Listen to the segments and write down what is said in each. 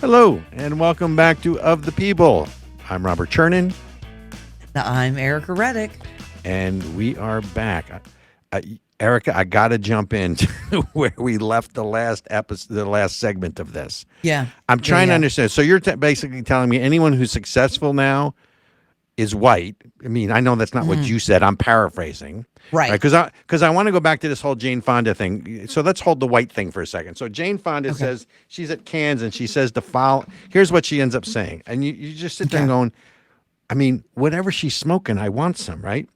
Hello, and welcome back to Of the People. I'm Robert Chernin, I'm Ericka Redic. and we are back. Erica, I got to jump in to where we left the last episode, the last segment of this. Yeah. I'm Yeah. trying to Yeah. understand. So you're basically telling me anyone who's successful now is white. I mean, I know that's not what Mhm. you said. I'm paraphrasing, right? Right. Because I want to go back to this whole Jane Fonda thing. So let's hold the white thing for a second. So Jane Fonda Okay. says she's at Cannes and she says the follow. Here's what she ends up saying, and you just sit there and Okay. going, I mean, whatever she's smoking, I want some, right?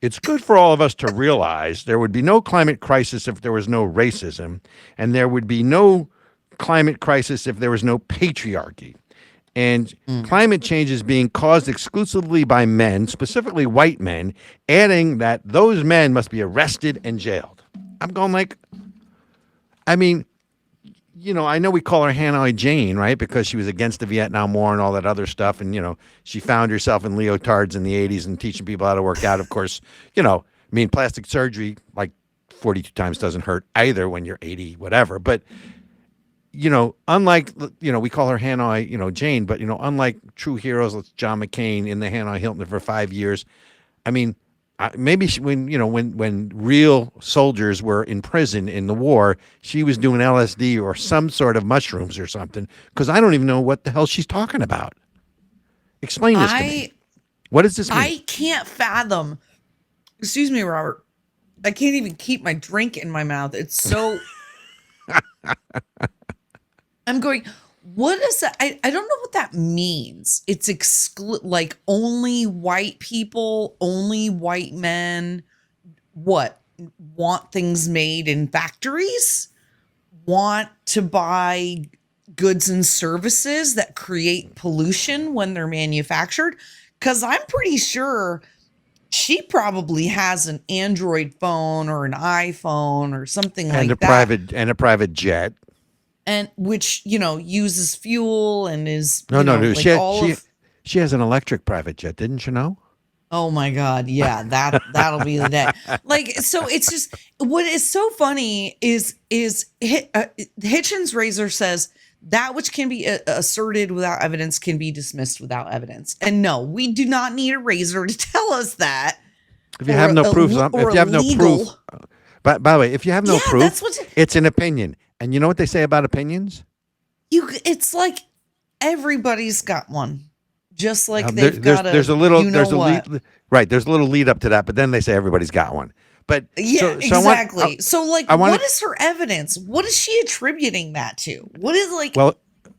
It's good for all of us to realize there would be no climate crisis if there was no racism, and there would be no climate crisis if there was no patriarchy. And Mm. climate change is being caused exclusively by men, specifically white men, adding that those men must be arrested and jailed. I'm going like, I mean, I know we call her Hanoi Jane, right? Because she was against the Vietnam War and all that other stuff. And, she found herself in leotards in the 80s and teaching people how to work out. Of course, plastic surgery, like 42 times doesn't hurt either when you're 80, whatever. But, unlike, we call her Hanoi, Jane, but, unlike true heroes like John McCain in the Hanoi Hilton for 5 years, I mean, maybe when real soldiers were in prison in the war, she was doing LSD or some sort of mushrooms or something. Because I don't even know what the hell she's talking about. Explain this to me. I What does this mean? I can't fathom. Excuse me, Robert. I can't even keep my drink in my mouth. It's so. I'm going. What is that? I don't know what that means. It's like only white people, only white men. What want things made in factories? Want to buy goods and services that create pollution when they're manufactured? Because I'm pretty sure she probably has an Android phone or an iPhone or something And a like that, private jet. and which uses fuel and is No, no, no. like all of. She has an electric private jet, didn't you know? Oh my God. Yeah, that'll be the day. Like, so it's just what is so funny is Hitchens Razor says that which can be asserted without evidence can be dismissed without evidence. And no, we do not need a razor to tell us that. If you have no proof, if you have no proof, by the way, if you have no Yeah, proof, that's what it's an opinion. And you know what they say about opinions? it's like everybody's got one. Just like There, they've got there's a little there's a what. lead, right. There's a little lead up to that, but then they say everybody's got one. But Yeah, so exactly. So, like, I want what is her evidence? What is she attributing that to? What is like? well,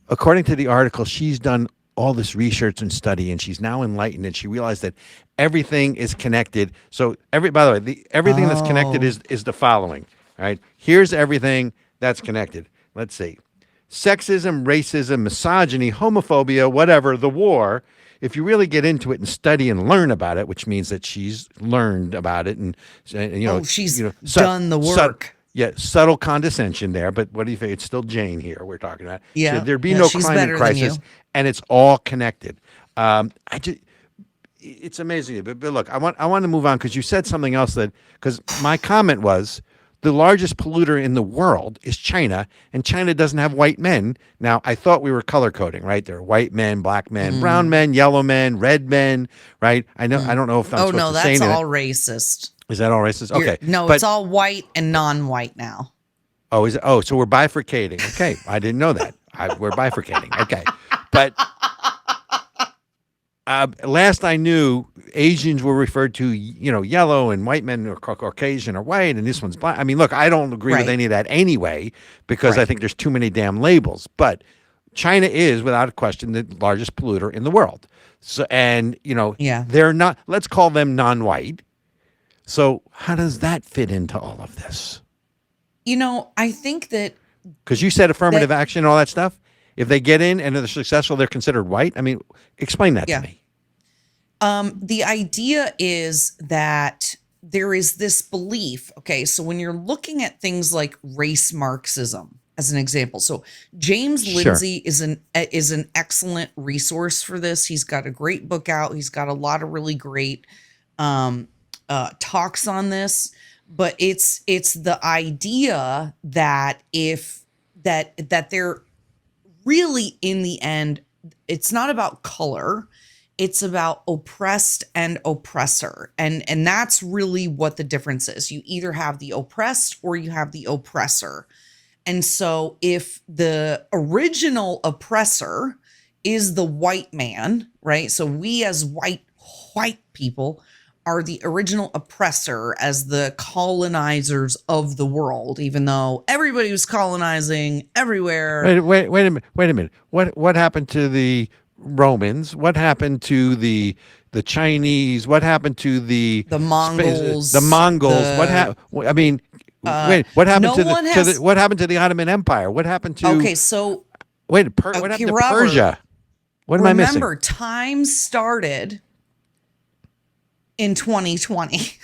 according to the article, she's done all this research and study, and she's now enlightened, and she realized that everything is connected. So by the way, everything that's connected Oh, is the following. All right, here's everything that's connected. Let's see. Sexism, racism, misogyny, homophobia, whatever, the war. If you really get into it and study and learn about it, which means that she's learned about it, and she's done the work. yeah, subtle condescension there, but what do you think? It's still Jane here we're talking about. So Yeah, there'd be yeah, no she's climate better than crisis, you. and it's all connected. I just, it's amazing. But look, I want to move on because you said something else because my comment was the largest polluter in the world is China, and China doesn't have white men. Now, I thought we were color coding, right? There are white men, black men, brown Mm, men, yellow men, red men, right? I mm. don't know if I'm Oh supposed no, to say that's anything. all racist. Is that all racist? You're Okay, no, it's but all white and non-white now. oh, is it? Oh, so we're bifurcating. Okay, I didn't know that. We're bifurcating. Okay, but last I knew, Asians were referred to, yellow, and white men or Caucasian or white, and this one's black. I mean, look, I don't agree with Right, any of that anyway because I right. think there's too many damn labels. But China is, without a question, the largest polluter in the world. So, and Yeah. they're not. Let's call them non-white. So, how does that fit into all of this? I think that Because you said affirmative that action and all that stuff. If they get in and they're successful, they're considered white. I mean, explain that to yeah. me. The idea is that there is this belief. Okay, so when you're looking at things like race Marxism, as an example, so James Sure. Lindsay is an excellent resource for this. He's got a great book out. He's got a lot of really great um, talks on this. But it's the idea that if that there really, in the end, it's not about color. It's about oppressed and oppressor. And that's really what the difference is. You either have the oppressed or you have the oppressor. And so if the original oppressor is the white man, right? So we as white people are the original oppressor as the colonizers of the world, even though everybody was colonizing everywhere. Wait a minute. What happened to the Romans? What happened to the Chinese? What happened to the Mongols? The Mongols? I mean, wait. What happened no to one has- what happened to the Ottoman Empire? What happened to? Okay, so what happened to Robert, Persia? What am I missing? remember, time started in 2020.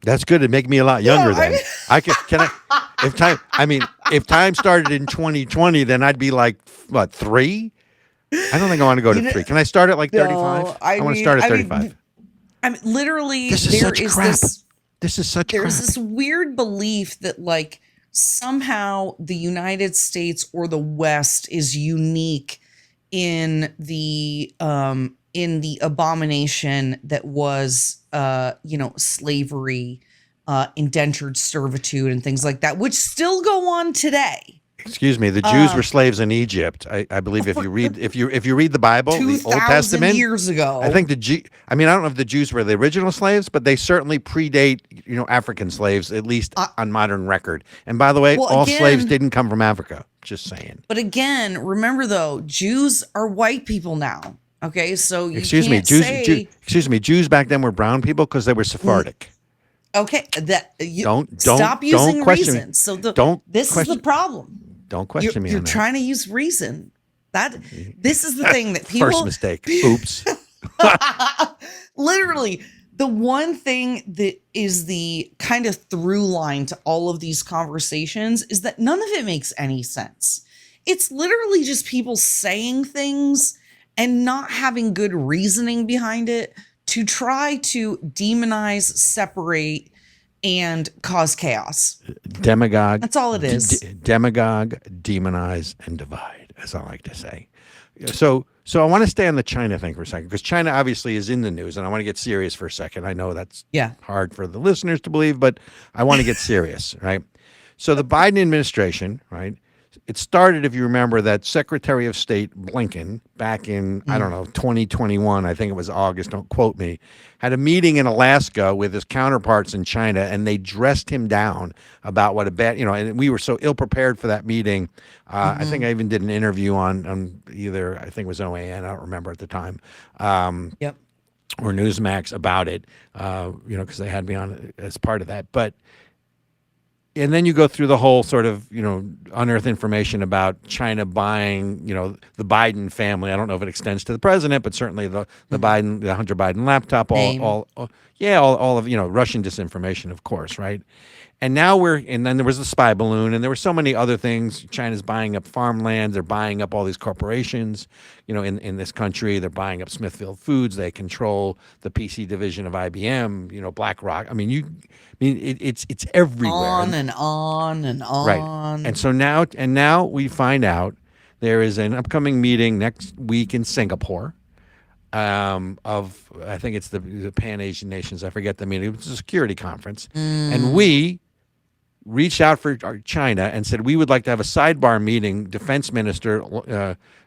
That's good. It'd make me a lot younger I then. If time started in 2020, then I'd be like, what, 3? I don't think I want to go to 3. Can I start at like 35? I want to start at 35. I mean, literally, This is such crap. This is such crap. There's this weird belief that like somehow the United States or the West is unique in the abomination that was slavery, indentured servitude and things like that, which still go on today. Excuse me, the Jews were slaves in Egypt. I believe if you read the Bible, the Old Testament, years ago. I think I don't know if the Jews were the original slaves, but they certainly predate African slaves, at least on modern record. And by the way, all slaves didn't come from Africa. Just saying. But again, remember though, Jews are white people now. Okay, so you excuse me, Jews back then were brown people because they were Sephardic. Okay, don't stop using don't question reason. me. So This is the problem. Don't question me. You're trying to use reason. This is the thing that people. First mistake. Oops. Literally, the one thing that is the kind of through line to all of these conversations is that none of it makes any sense. It's literally just people saying things and not having good reasoning behind it to try to demonize, separate, and cause chaos. Demagogue. That's all it is. Demagogue, demonize, and divide, as I like to say. So I want to stay on the China thing for a second, because China obviously is in the news, and I want to get serious for a second. I know that's hard for the listeners to believe, but I want to get serious, right? So the Biden administration, right? It started, if you remember, that Secretary of State Blinken back in, 2021, I think it was August, don't quote me, had a meeting in Alaska with his counterparts in China, and they dressed him down about what a bad, and we were so ill-prepared for that meeting. I think I even did an interview on either, I think it was OAN, I don't remember at the time, or Newsmax about it, because they had me on as part of that. And then you go through the whole sort of, unearth information about China buying, the Biden family. I don't know if it extends to the president, but certainly the Biden, the Hunter Biden laptop, all of, Russian disinformation, of course, right? And now and then there was the spy balloon, and there were so many other things. China's buying up farmland. They're buying up all these corporations, in this country. They're buying up Smithfield Foods. They control the PC division of IBM, BlackRock. It's everywhere. On and on and on. Right. And so now we find out there is an upcoming meeting next week in Singapore of, I think it's the Pan-Asian nations. I forget the meeting. It was a security conference. And we reached out for China and said we would like to have a sidebar meeting. Defense Minister,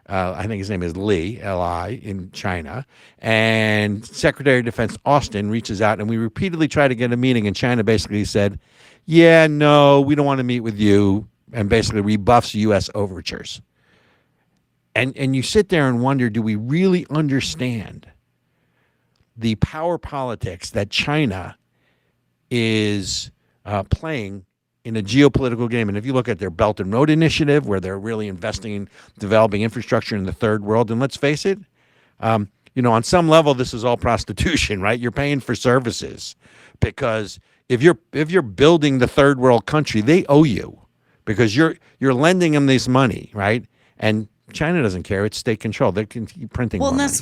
I think his name is Li, L-I, in China, and Secretary of Defense Austin reaches out, and we repeatedly try to get a meeting, and China basically said, yeah, no, we don't want to meet with you, and basically rebuffs U.S. overtures. And you sit there and wonder, do we really understand the power politics that China is playing in a geopolitical game? And if you look at their Belt and Road Initiative, where they're really investing in developing infrastructure in the third world, and let's face it, on some level, this is all prostitution, right? You're paying for services, because if you're building the third world country, they owe you, because you're lending them this money, right? And China doesn't care; it's state control. They can keep printing more money.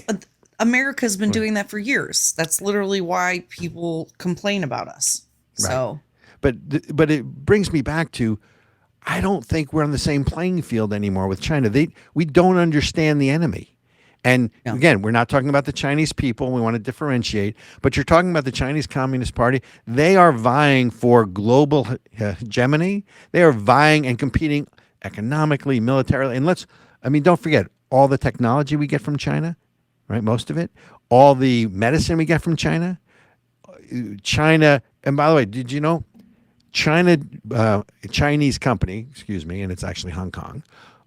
America's been doing that for years. That's literally why people complain about us. So. Right. But it brings me back to, I don't think we're on the same playing field anymore with China. We don't understand the enemy. And Yeah. again, we're not talking about the Chinese people. We want to differentiate, but you're talking about the Chinese Communist Party. They are vying for global hegemony. They are vying and competing economically, militarily. And don't forget all the technology we get from China, right? Most of it, all the medicine we get from China. China, and by the way, did you know China, a Chinese company, excuse me, and it's actually Hong Kong,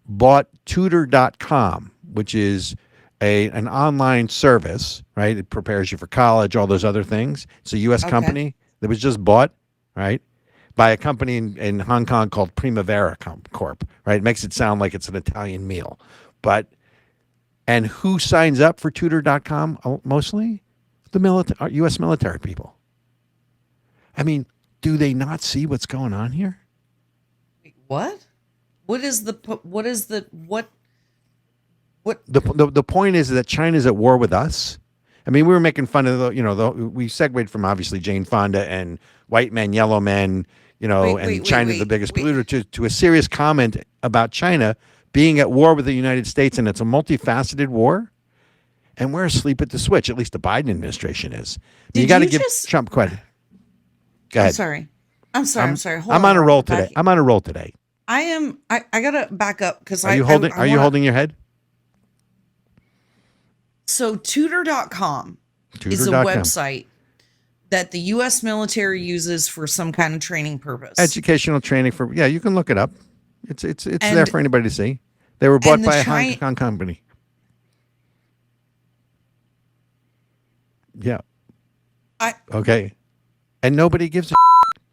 bought Tutor.com, which is an online service, right? It prepares you for college, all those other things. It's a U.S. company that was just bought, right, by a company in Hong Kong called Primavera Corp, right? It makes it sound like it's an Italian meal. And who signs up for Tutor.com mostly? The U.S. military people. I mean, do they not see what's going on here? What? What is the The point is that China's at war with us. I mean, we were making fun of we segued from obviously Jane Fonda and white men, yellow men, China's the biggest polluter to a serious comment about China being at war with the United States, and it's a multifaceted war. And we're asleep at the switch. At least the Biden administration is. You got to give Trump credit. Go ahead. I'm sorry. Hold I'm on a roll today. I'm on a roll today. I am. I gotta back up because Are you holding your head? So Tutor.com is a website that the U.S. military uses for some kind of training purpose. Educational training you can look it up. It's there for anybody to see. They were bought by a Hong Kong company. Yeah. Okay. And nobody gives a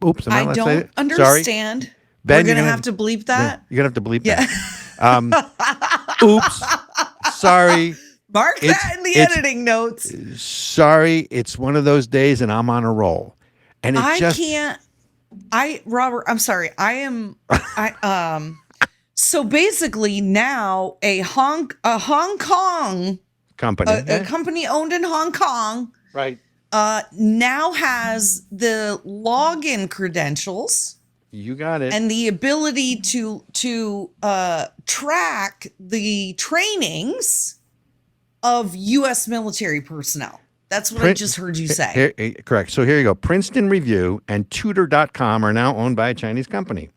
oops. I don't understand. Sorry. Ben, we're going to have to bleep that. You're going to have to bleep that. Oops. Sorry. Mark that in the editing notes. Sorry. It's one of those days and I'm on a roll. And Robert, I'm sorry. So basically now a Hong Kong company, a company owned in Hong Kong, right, now has the login credentials. You got it. And the ability to track the trainings of U.S. military personnel. That's what I just heard you say. Correct. So here you go. Princeton Review and Tutor.com are now owned by a Chinese company.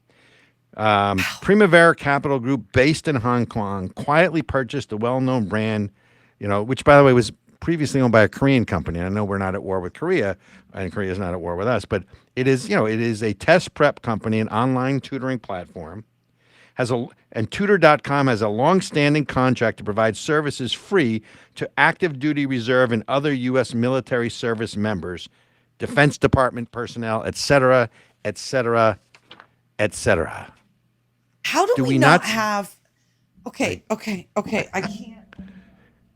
Primavera Capital Group, based in Hong Kong, quietly purchased a well-known brand, which, by the way, was previously owned by a Korean company. I know we're not at war with Korea, and Korea is not at war with us, but it is a test prep company, an online tutoring platform. And Tutor.com has a long-standing contract to provide services free to active duty reserve and other U.S. military service members, Defense Department personnel, et cetera, et cetera, et cetera. How do we not have? Okay. I can't.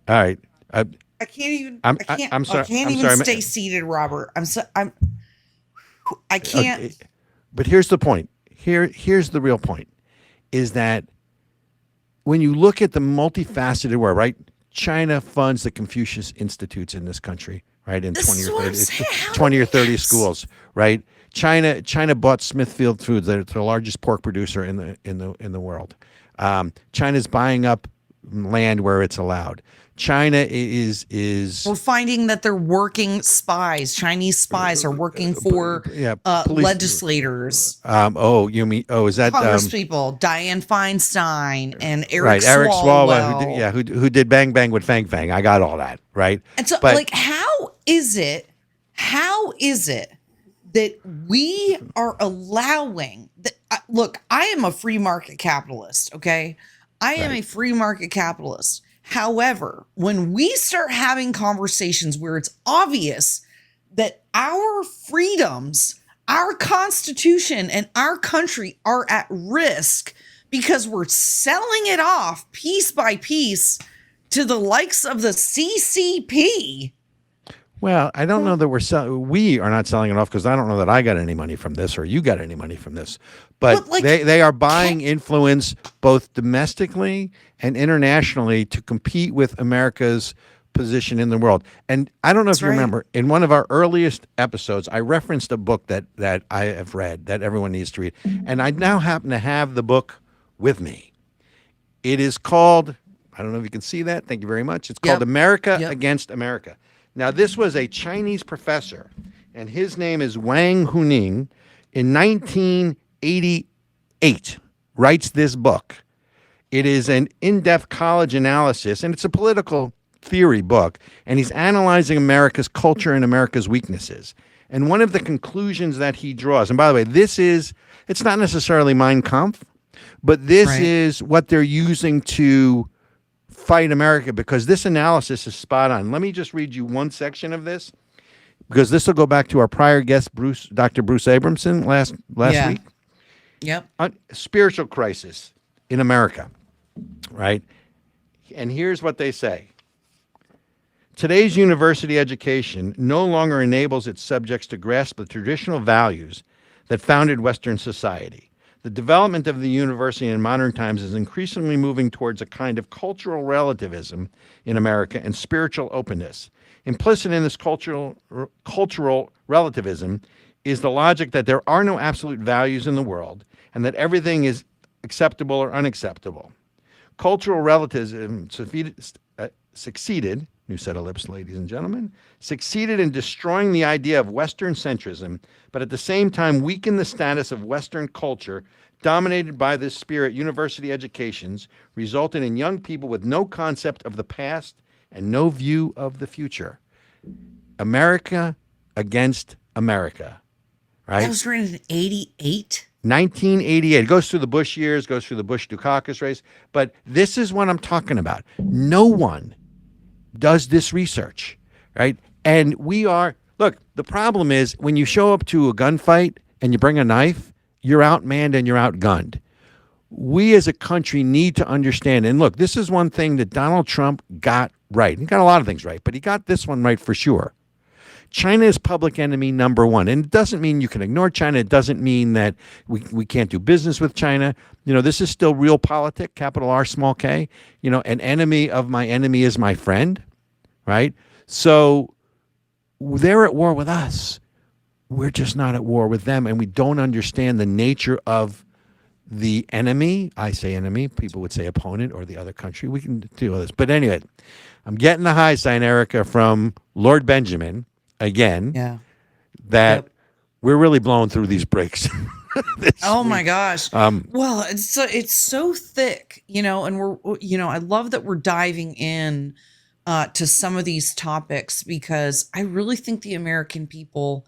All right. I can't even. I'm sorry. I can't even stay seated, Robert. I can't. Okay. But here's the point. Here's the real point. Is that when you look at the multifaceted war, right? China funds the Confucius Institutes in this country, right? In 20 or 30 schools, right? China bought Smithfield Foods. They're the largest pork producer in the world. China's buying up land where it's allowed. China is we're finding that they're working spies. Chinese spies are working for legislators. Is that Congress people? Dianne Feinstein and Eric right, Eric Swalwell. who did Bang Bang with Fang Fang. I got all that, right? And so, how is it that we are allowing that? Look, I am a free market capitalist. Okay, I am a free market capitalist. However, when we start having conversations where it's obvious that our freedoms, our Constitution, and our country are at risk because we're selling it off piece by piece to the likes of the CCP. Well, I don't know that we are not selling it off because I don't know that I got any money from this or you got any money from this. But they are buying influence both domestically and internationally to compete with America's position in the world. And I don't know if That's you right. remember, in one of our earliest episodes, I referenced a book that I have read that everyone needs to read. And I now happen to have the book with me. It is called, I don't know if you can see that. Thank you very much. It's called Yep. America Yep. Against America. Now, this was a Chinese professor, and his name is Wang Huning. In 1988, writes this book. It is an in-depth college analysis, and it's a political theory book, and he's analyzing America's culture and America's weaknesses. And one of the conclusions that he draws, and by the way, it's not necessarily Mein Kampf, but this Right. is what they're using to fight America, because this analysis is spot on. Let me just read you one section of this, because this will go back to our prior guest, Dr. Bruce Abramson, last Yeah. week. Yep. Spiritual crisis in America, right? And here's what they say. Today's university education no longer enables its subjects to grasp the traditional values that founded Western society. The development of the university in modern times is increasingly moving towards a kind of cultural relativism in America and spiritual openness. Implicit in this cultural relativism is the logic that there are no absolute values in the world and that everything is acceptable or unacceptable. Cultural relativism succeeded, new set of lips, ladies and gentlemen, succeeded in destroying the idea of Western centrism, but at the same time weakened the status of Western culture dominated by this spirit. University educations resulted in young people with no concept of the past and no view of the future. America Against America, right? That was written in 88. 1988. It goes through the Bush years, goes through the Bush-Dukakis race. But this is what I'm talking about. No one does this research, right? And look, the problem is when you show up to a gunfight and you bring a knife, you're outmanned and you're outgunned. We as a country need to understand, and look, this is one thing that Donald Trump got right. He got a lot of things right, but he got this one right for sure. China is public enemy number one. And it doesn't mean you can ignore China. It doesn't mean that we can't do business with China. This is still real politic, capital R, small k. An enemy of my enemy is my friend, right? So they're at war with us. We're just not at war with them. And we don't understand the nature of the enemy. I say enemy. People would say opponent or the other country. We can deal with this. But anyway, I'm getting the high sign, Ericka, from Lord Benjamin. Again, Yeah. that Yep. we're really blowing through these breaks. Oh my gosh. Well, it's so thick, and I love that we're diving in to some of these topics, because I really think the American people,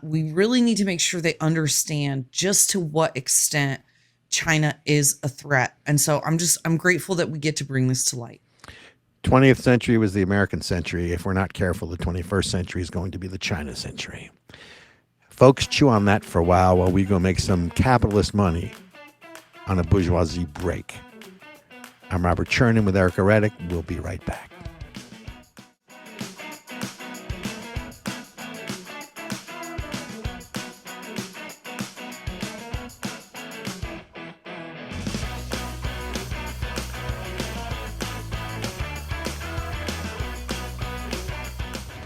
we really need to make sure they understand just to what extent China is a threat. And so I'm grateful that we get to bring this to light. 20th century was the American century. If we're not careful, the 21st century is going to be the China century. Folks, chew on that for a while we go make some capitalist money on a bourgeoisie break. I'm Robert Chernin with Ericka Redic. We'll be right back.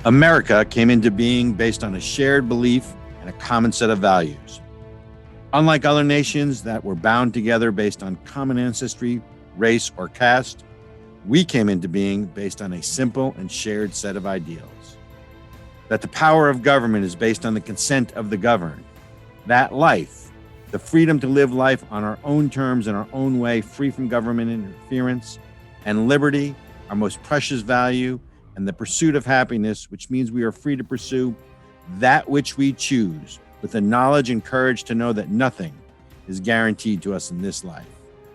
America came into being based on a shared belief and a common set of values. Unlike other nations that were bound together based on common ancestry, race, or caste, we came into being based on a simple and shared set of ideals. That the power of government is based on the consent of the governed. That life, the freedom to live life on our own terms in our own way, free from government interference, and liberty, our most precious value, and the pursuit of happiness, which means we are free to pursue that which we choose with the knowledge and courage to know that nothing is guaranteed to us in this life.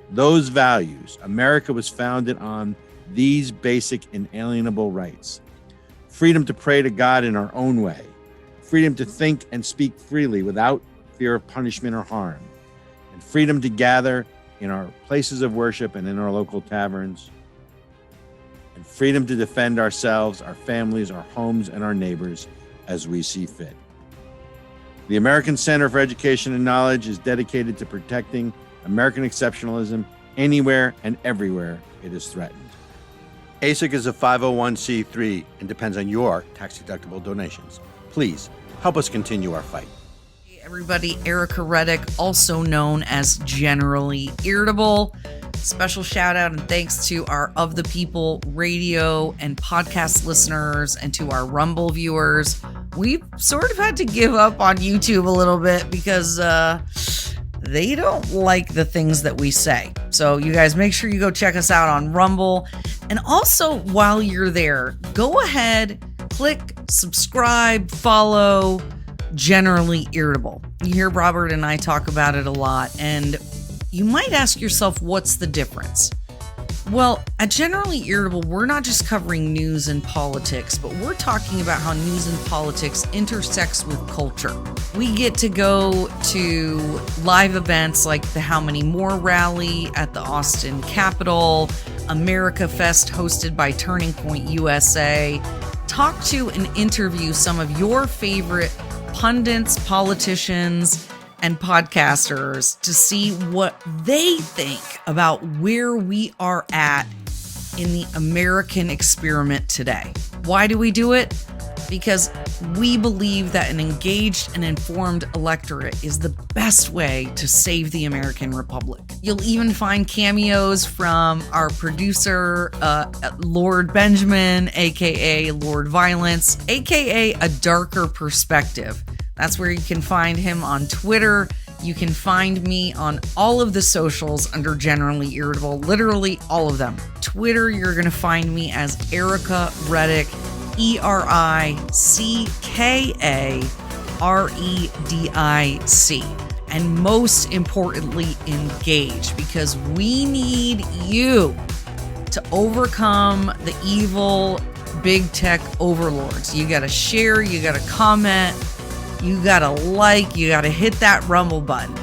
Those values, America was founded on these basic inalienable rights. Freedom to pray to God in our own way. Freedom to think and speak freely without fear of punishment or harm. And freedom to gather in our places of worship and in our local taverns. And freedom to defend ourselves, our families, our homes, and our neighbors as we see fit. The American Center for Education and Knowledge is dedicated to protecting American exceptionalism anywhere and everywhere it is threatened. ASIC is a 501c3 and depends on your tax-deductible donations. Please help us continue our fight. Hey everybody, Ericka Redic, also known as Generally Irritable. Special shout out and thanks to our Of the People radio and podcast listeners and to our Rumble viewers. We've sort of had to give up on YouTube a little bit because they don't like the things that we say. So you guys make sure you go check us out on Rumble. And also while you're there, go ahead, click subscribe, follow Generally Irritable. You hear Robert and I talk about it a lot, and you might ask yourself, what's the difference? Well, at Generally Irritable, we're not just covering news and politics, but we're talking about how news and politics intersects with culture. We get to go to live events like the How Many More rally at the Austin Capitol, America Fest hosted by Turning Point USA, talk to and interview some of your favorite pundits, politicians, and podcasters to see what they think about where we are at in the American experiment today. Why do we do it? Because we believe that an engaged and informed electorate is the best way to save the American Republic. You'll even find cameos from our producer, Lord Benjamin, aka Lord Violence, aka A Darker Perspective. That's where you can find him on Twitter. You can find me on all of the socials under Generally Irritable, literally all of them. Twitter, you're going to find me as Ericka Redic, ERICKAREDIC. And most importantly, engage, because we need you to overcome the evil big tech overlords. You got to share, you got to comment, you got to like, you got to hit that Rumble button.